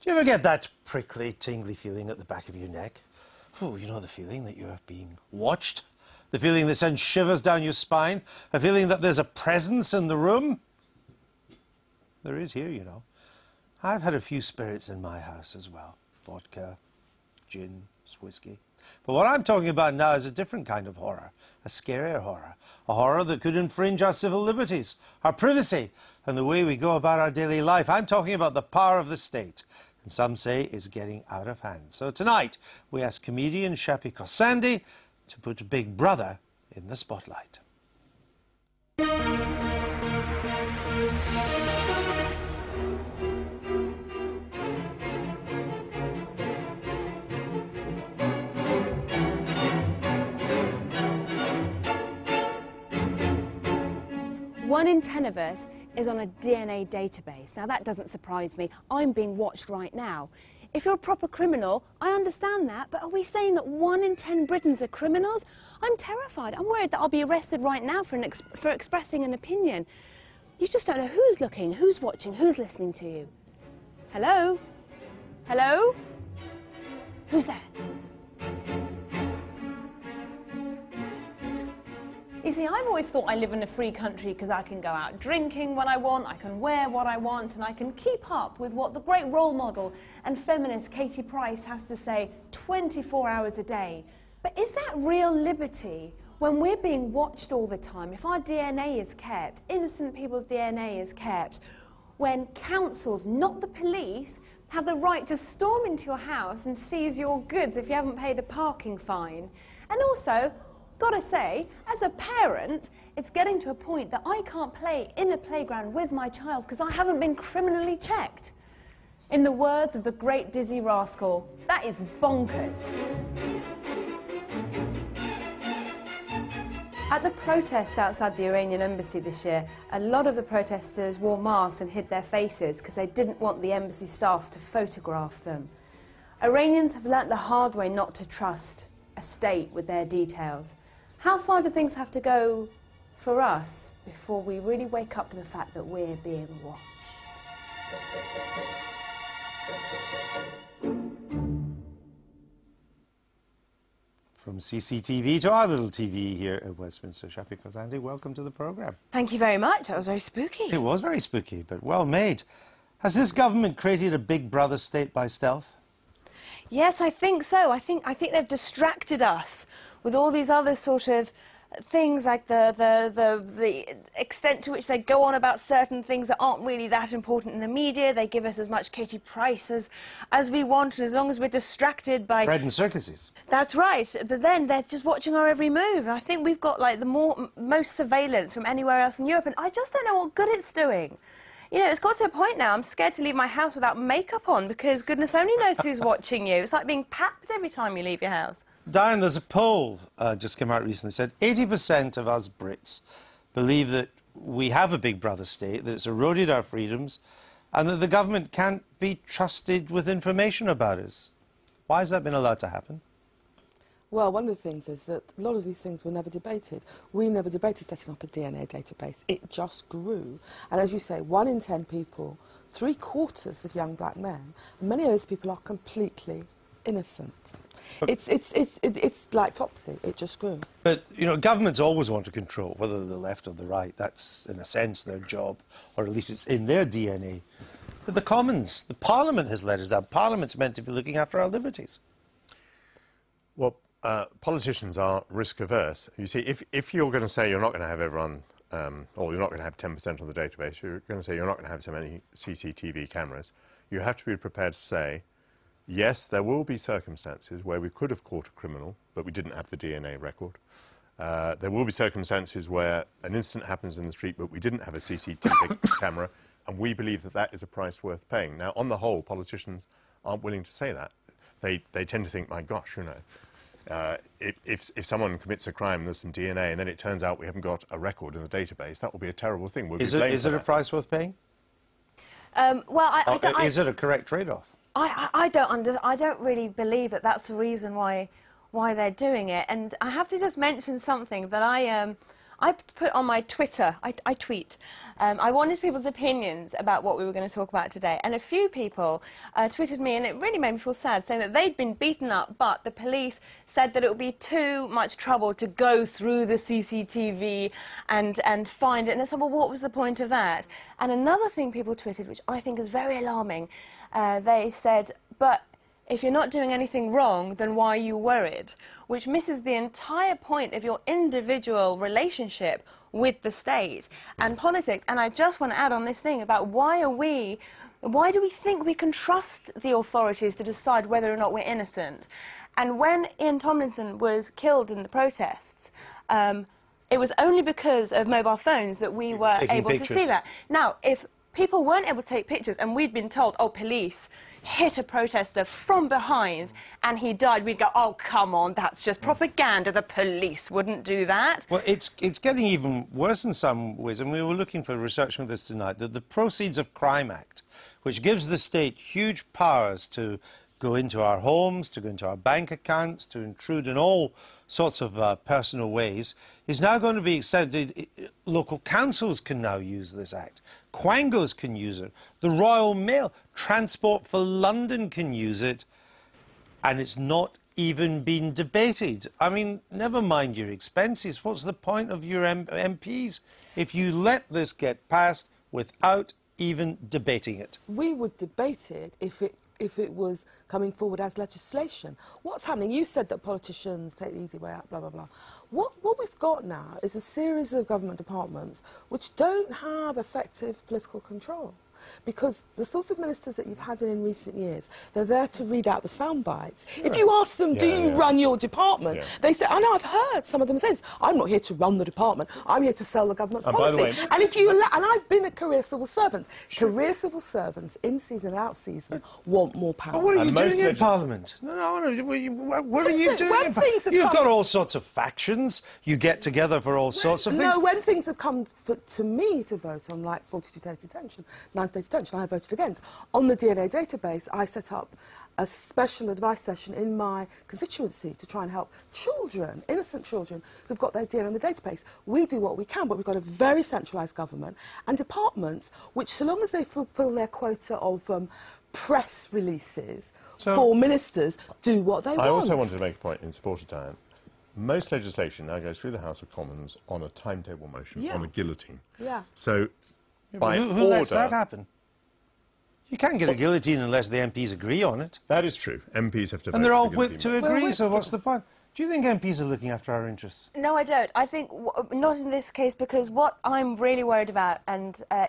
Do you ever get that prickly, tingly feeling at the back of your neck? Oh, you know, the feeling that you're being watched? The feeling that sends shivers down your spine? A feeling that there's a presence in the room? There is here, you know. I've had a few spirits in my house as well. Vodka, gin, whiskey. But what I'm talking about now is a different kind of horror. A scarier horror. A horror that could infringe our civil liberties, our privacy, and the way we go about our daily life. I'm talking about the power of the state. And some say is getting out of hand. So tonight, we ask comedian Shappy Khorsandi to put Big Brother in the spotlight. One in 10 of us is on a DNA database. Now that doesn't surprise me. I'm being watched right now. If you're a proper criminal, I understand that, but are we saying that 1 in 10 Britons are criminals? I'm terrified. I'm worried that I'll be arrested right now for expressing an opinion. You just don't know who's looking, who's watching, who's listening to you. Hello? Hello? Who's there? You see, I've always thought I live in a free country because I can go out drinking when I want, I can wear what I want, and I can keep up with what the great role model and feminist Katie Price has to say 24 hours a day. But is that real liberty when we're being watched all the time? If our DNA is kept, innocent people's DNA is kept, when councils, not the police, have the right to storm into your house and seize your goods if you haven't paid a parking fine. And also, gotta say, as a parent, it's getting to a point that I can't play in a playground with my child because I haven't been criminally checked. In the words of the great Dizzy Rascal, that is bonkers. At the protests outside the Iranian embassy this year, a lot of the protesters wore masks and hid their faces because they didn't want the embassy staff to photograph them. Iranians have learnt the hard way not to trust a state with their details. How far do things have to go for us before we really wake up to the fact that we're being watched? From CCTV to our little TV here at Westminster, Shappy Khorsandi, welcome to the programme. Thank you very much. That was very spooky. It was very spooky, but well made. Has this government created a Big Brother state by stealth? Yes, I think so. I think they've distracted us with all these other sort of things, like the extent to which they go on about certain things that aren't really that important in the media. They give us as much Katie Price as we want, and as long as we're distracted by... bread and circuses. That's right. But then they're just watching our every move. I think we've got, like, the most surveillance from anywhere else in Europe, and I just don't know what good it's doing. You know, it's got to a point now, I'm scared to leave my house without makeup on because goodness only knows who's watching you. It's like being papped every time you leave your house. Diane, there's a poll just came out recently, said 80% of us Brits believe that we have a Big Brother state, that it's eroded our freedoms, and that the government can't be trusted with information about us. Why has that been allowed to happen? Well, one of the things is that a lot of these things were never debated. We never debated setting up a DNA database. It just grew. And as you say, 1 in 10 people, 3/4 of young black men, and many of those people are completely innocent. It's like Topsy. It just grew. But, you know, governments always want to control, whether the left or the right. That's, in a sense, their job, or at least it's in their DNA. But the Commons, the Parliament has let us down. Parliament's meant to be looking after our liberties. Well, politicians are risk-averse. You see, if you're going to say you're not going to have everyone, or you're not going to have 10% on the database, you're going to say you're not going to have so many CCTV cameras, you have to be prepared to say, yes, there will be circumstances where we could have caught a criminal, but we didn't have the DNA record. There will be circumstances where an incident happens in the street, but we didn't have a CCTV camera, and we believe that that is a price worth paying. Now, on the whole, politicians aren't willing to say that. They tend to think, my gosh, you know, if someone commits a crime and there's some DNA and then it turns out we haven't got a record in the database, that will be a terrible thing. We'll is it a price worth paying? Well, is it a correct trade-off? I don't really believe that that's the reason why they're doing it. And I have to just mention something that I put on my Twitter, I tweet, I wanted people's opinions about what we were going to talk about today, and a few people tweeted me, and it really made me feel sad, saying that they'd been beaten up, but the police said that it would be too much trouble to go through the CCTV and find it. And they said, well, what was the point of that? And another thing people tweeted, which I think is very alarming, they said, but if you're not doing anything wrong, then why are you worried? Which misses the entire point of your individual relationship with the state and politics. And I just want to add on this thing about why do we think we can trust the authorities to decide whether or not we're innocent? And when Ian Tomlinson was killed in the protests, it was only because of mobile phones that we were able to see that. Now, if people weren't able to take pictures and we'd been told, oh, police hit a protester from behind and he died, we'd go, oh, come on, that's just propaganda. The police wouldn't do that. Well, it's getting even worse in some ways, and we were looking for research on this tonight, that the Proceeds of Crime Act, which gives the state huge powers to go into our homes, to go into our bank accounts, to intrude in all sorts of personal ways, is now going to be extended. Local councils can now use this act. Quangos can use it. The Royal Mail, Transport for London can use it. And it's not even been debated. I mean, never mind your expenses. What's the point of your MPs if you let this get passed without even debating it? We would debate it if it was coming forward as legislation. What's happening? You said that politicians take the easy way out, blah, blah, blah. What we've got now is a series of government departments which don't have effective political control. Because the sorts of ministers that you've had in recent years, they're there to read out the sound bites. Sure. If you ask them, do you run your department? They say, I know, I've heard some of them say this, I'm not here to run the department, I'm here to sell the government's policy. By the way, and if you and I've been a career civil servant. Sure. Career civil servants, in season and out season, want more power. But what are you doing in Parliament? No, what are you doing in Parliament? You've got all sorts of factions, you get together for all sorts of things. No, when things have come to me to vote on, like 42 days detention, 9 days detention, I voted against. On the DNA database, I set up a special advice session in my constituency to try and help children, innocent children, who've got their DNA in the database. We do what we can, but we've got a very centralised government and departments which, so long as they fulfil their quota of press releases for ministers, do what they want. I also wanted to make a point in support of Diane. Most legislation now goes through the House of Commons on a timetable motion, on a guillotine. Yeah. So, by who lets that happen? You can't get a guillotine unless the MPs agree on it. That is true. MPs have to vote. And they're all whipped to agree, so what's the point? Do you think MPs are looking after our interests? No, I don't. I think not in this case, because what I'm really worried about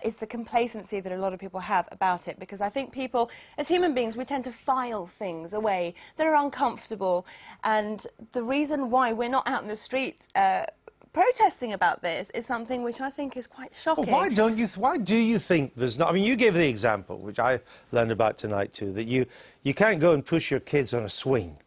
is the complacency that a lot of people have about it, because I think people, as human beings, we tend to file things away that are uncomfortable, and the reason why we're not out in the street protesting about this is something which I think is quite shocking. Well, why do you think there's not... I mean, you gave the example, which I learned about tonight too, that you can't go and push your kids on a swing,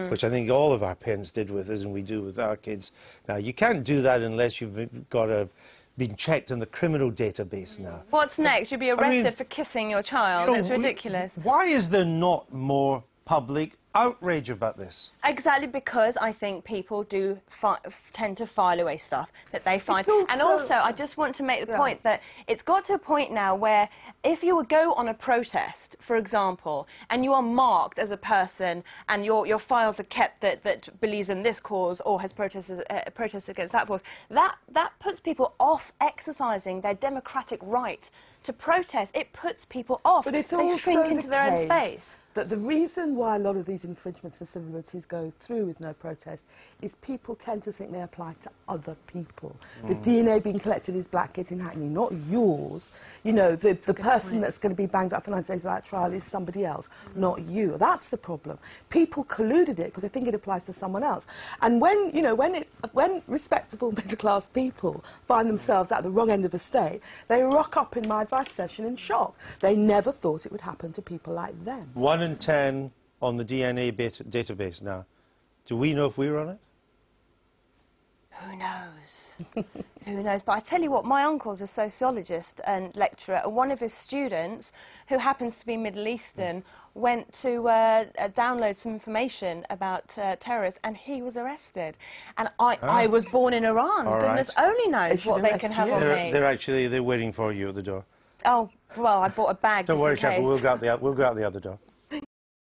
which I think all of our parents did with us and we do with our kids. Now, you can't do that unless you've been checked in the criminal database now. What's next? You'll be arrested for kissing your child. It's ridiculous. Why is there not more public outrage about this? Exactly, because I think people do tend to file away stuff that they find. And also, I just want to make the point that it's got to a point now where if you would go on a protest, for example, and you are marked as a person and your files are kept that believes in this cause or has protested against that cause, that puts people off exercising their democratic right to protest. It puts people off. But it's they shrink into their own space. That the reason why a lot of these infringements of civil liberties go through with no protest is people tend to think they apply to other people. The DNA being collected is black kids in Hackney, not yours. You know, the person that's going to be banged up for 9 days of that trial is somebody else, not you. That's the problem. People colluded it because they think it applies to someone else. And when, you know, when respectable middle-class people find themselves at the wrong end of the state, they rock up in my advice session in shock. They never thought it would happen to people like them. 1 in 10 on the DNA database now. Do we know if we're on it? Who knows? Who knows? But I tell you what, my uncle's a sociologist and lecturer, and one of his students, who happens to be Middle Eastern, went to download some information about terrorists, and he was arrested. And I was born in Iran. All Goodness right. only knows what they can have on me. They're waiting for you at the door. Oh, well, I bought a bag Don't just worry, in Chef, case. we'll go out the other door.